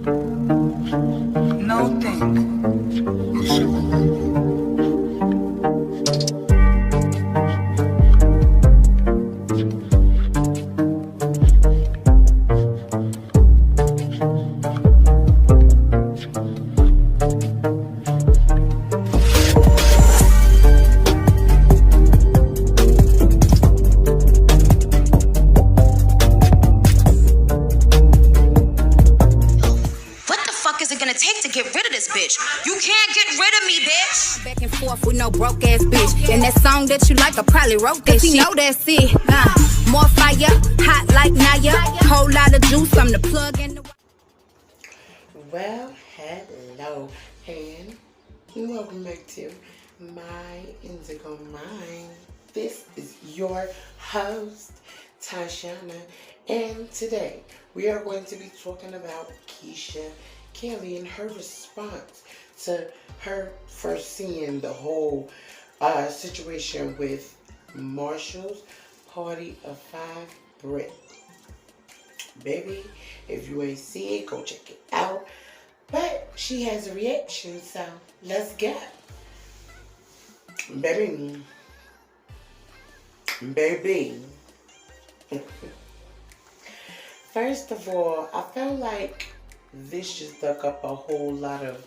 No think. You can't get rid of me, bitch. Back and forth with no broke ass bitch. And that song that you like, I probably wrote that shit. You know that's it. More fire, hot like Naya. Whole lot of juice, I'm the plug in the. Well, hello, and welcome back to my Indigo Mind. This is your host, Tashana, and today we are going to be talking about Keesha Kaylee and her response to her first seeing the whole situation with Marshall's Party of Five Britt. Baby, if you ain't see it, go check it out. But she has a reaction, so let's go. Baby. First of all, I felt like this just dug up a whole lot of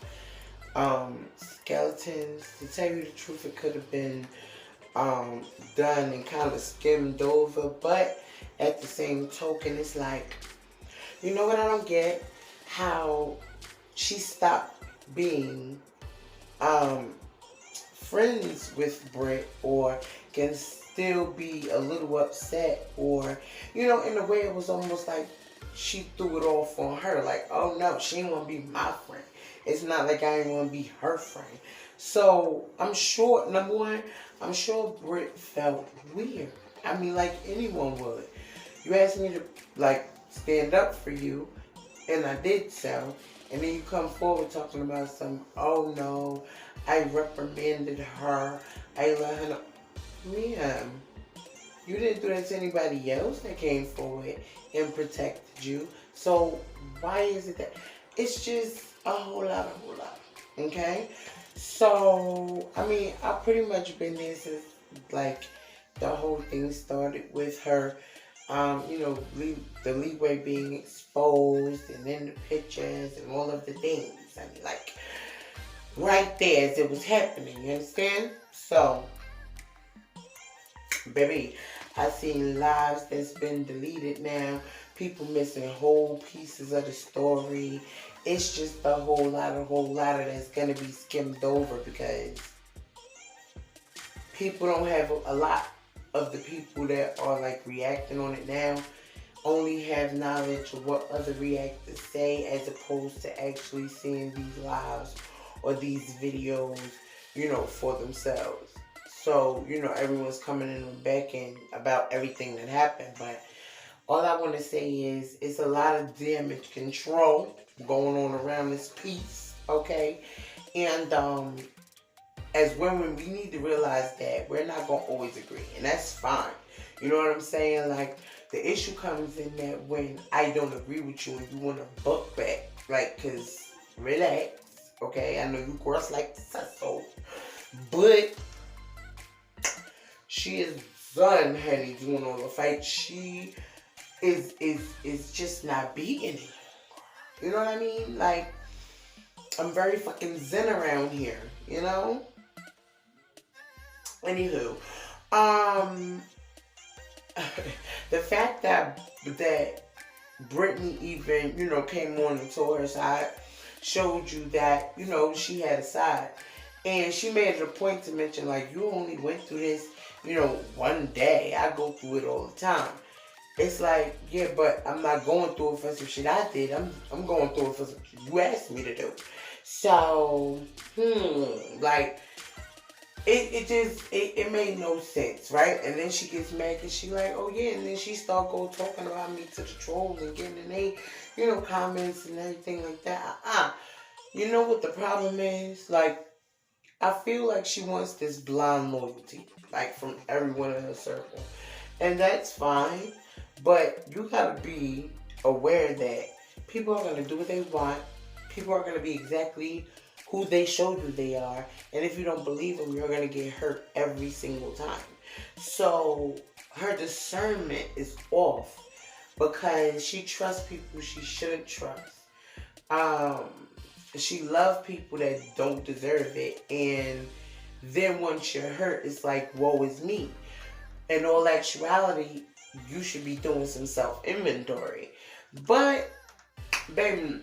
skeletons. To tell you the truth, it could have been done and kind of skimmed over, but at the same token, it's like, you know what I don't get? How she stopped being friends with Britt, or can still be a little upset, or, you know, in a way it was almost like she threw it off on her. Like, oh no, she ain't want to be my friend. It's not like I ain't want to be her friend. So, I'm sure, number one, I'm sure Britt felt weird. I mean, like anyone would. You asked me to, like, stand up for you, and I did so. And then you come forward talking about some, oh no, I reprimanded her. I let her know. Ma'am, you didn't do that to anybody else that came forward and protected you. So why is it that it's just a whole lot. Okay? So, I mean, I've pretty much been there since, like, the whole thing started with her, you know, the leeway being exposed, and then the pictures and all of the things. I mean, like, right there as it was happening, you understand? So, baby, I seen lives that's been deleted now. People missing whole pieces of the story. It's just a whole lot of that's gonna be skimmed over, because people don't have a lot of the people that are like reacting on it now only have knowledge of what other reactors say, as opposed to actually seeing these lives or these videos, you know, for themselves. So, you know, everyone's coming in and backing about everything that happened. But all I want to say is it's a lot of damage control going on around this piece, okay? And as women, we need to realize that we're not going to always agree. And that's fine. You know what I'm saying? Like, the issue comes in that when I don't agree with you and you want to buck back. Like, because relax, okay? I know you girls like to tussle. But she is done, honey, doing all the fight. She is just not beating anymore. You know what I mean? Like, I'm very fucking zen around here, you know? Anywho, the fact that Brittany even, you know, came on and told her side showed you that, you know, she had a side. And she made it a point to mention, like, you only went through this, you know, one day. I go through it all the time. It's like, yeah, but I'm not going through it for some shit I did. I'm going through it for some shit you asked me to do. So, like, it made no sense, right? And then she gets mad because she like, oh yeah, and then she start talking about me to the trolls and getting in they, you know, comments and everything like that. You know what the problem is? Like, I feel like she wants this blind loyalty, like, from everyone in her circle. And that's fine, but you gotta be aware that People are going to do what they want. People are going to be exactly who they showed you they are. And if you don't believe them, you're going to get hurt every single time. So her discernment is off because she trusts people she shouldn't trust. She loves people that don't deserve it. And then once you're hurt, it's like, woe is me. In all actuality, you should be doing some self-inventory. But, baby,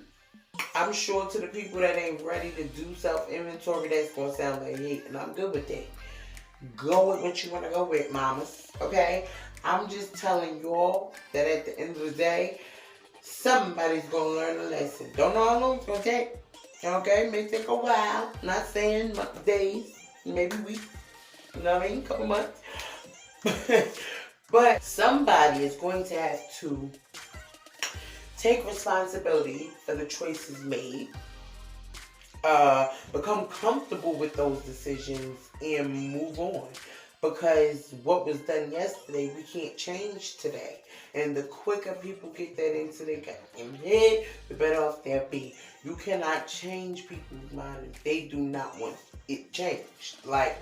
I'm sure to the people that ain't ready to do self-inventory, that's going to sound like hate. And I'm good with that. Go with what you want to go with, mamas. Okay? I'm just telling y'all that at the end of the day, somebody's going to learn a lesson. Don't know how long it's going to take. Okay? May take a while. Not saying days. Maybe weeks. You know what I mean? Couple months. But somebody is going to have to take responsibility for the choices made, become comfortable with those decisions, and move on. Because what was done yesterday, we can't change today. And the quicker people get that into their goddamn head, the better off they'll be. You cannot change people's mind if they do not want it changed. Like,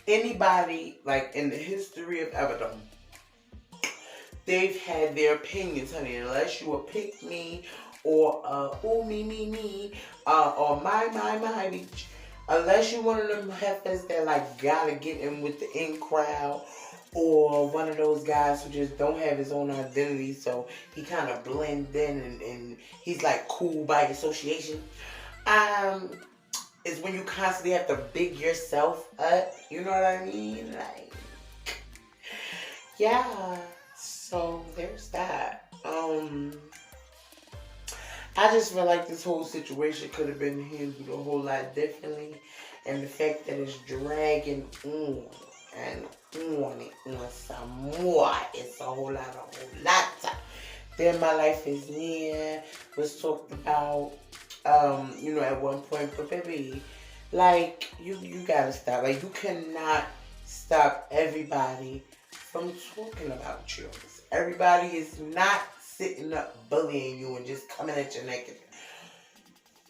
anybody, like, in the history of Everdom, they've had their opinions, honey. Unless you a pick me, or me, or my, bitch. Unless you one of them heifers that like gotta get in with the in crowd, or one of those guys who just don't have his own identity, so he kind of blends in and he's like cool by association. Is when you constantly have to big yourself up. You know what I mean? Like, yeah. So there's that. I just feel like this whole situation could have been handled a whole lot differently. And the fact that it's dragging on and on some more, it's a whole lot. Then My Life Is Near was talked about, at one point. But baby, like, you gotta stop. Like, you cannot stop everybody from talking about you. Everybody is not sitting up bullying you and just coming at your neck.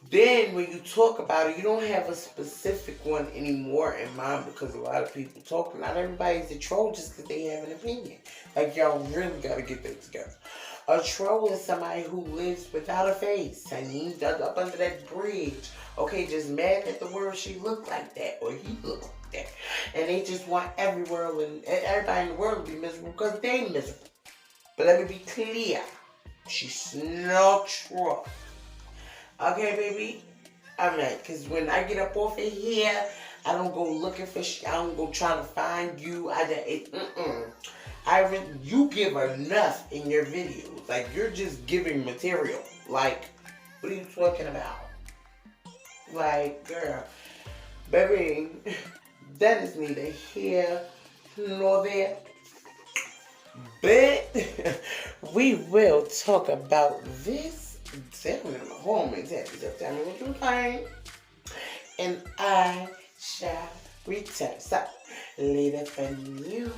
Then when you talk about it, you don't have a specific one anymore in mind, because a lot of people talk. Not everybody's a troll just because they have an opinion. Like, y'all really got to get that together. A troll is somebody who lives without a face, and he's up under that bridge. Okay, just mad at the world she looked like that, or he looked like that. And they just want everybody in the world to be miserable because they miserable. But let me be clear. She's no troll. Okay, baby? Alright, because when I get up off of here, I don't go looking for shit. I don't go trying to find you. You give enough in your videos. Like, you're just giving material. Like, what are you talking about? Like, girl. Baby, that is neither here nor there. But we will talk about this. Tell me in the home and tell me what you think. And I shall return. So, later for you.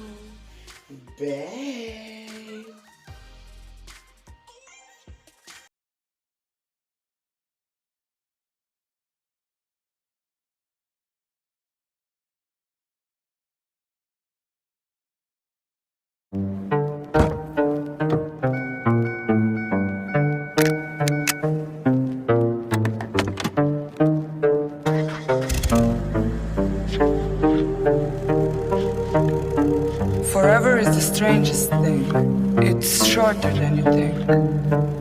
Bye. Forever is the strangest thing. It's shorter than you think.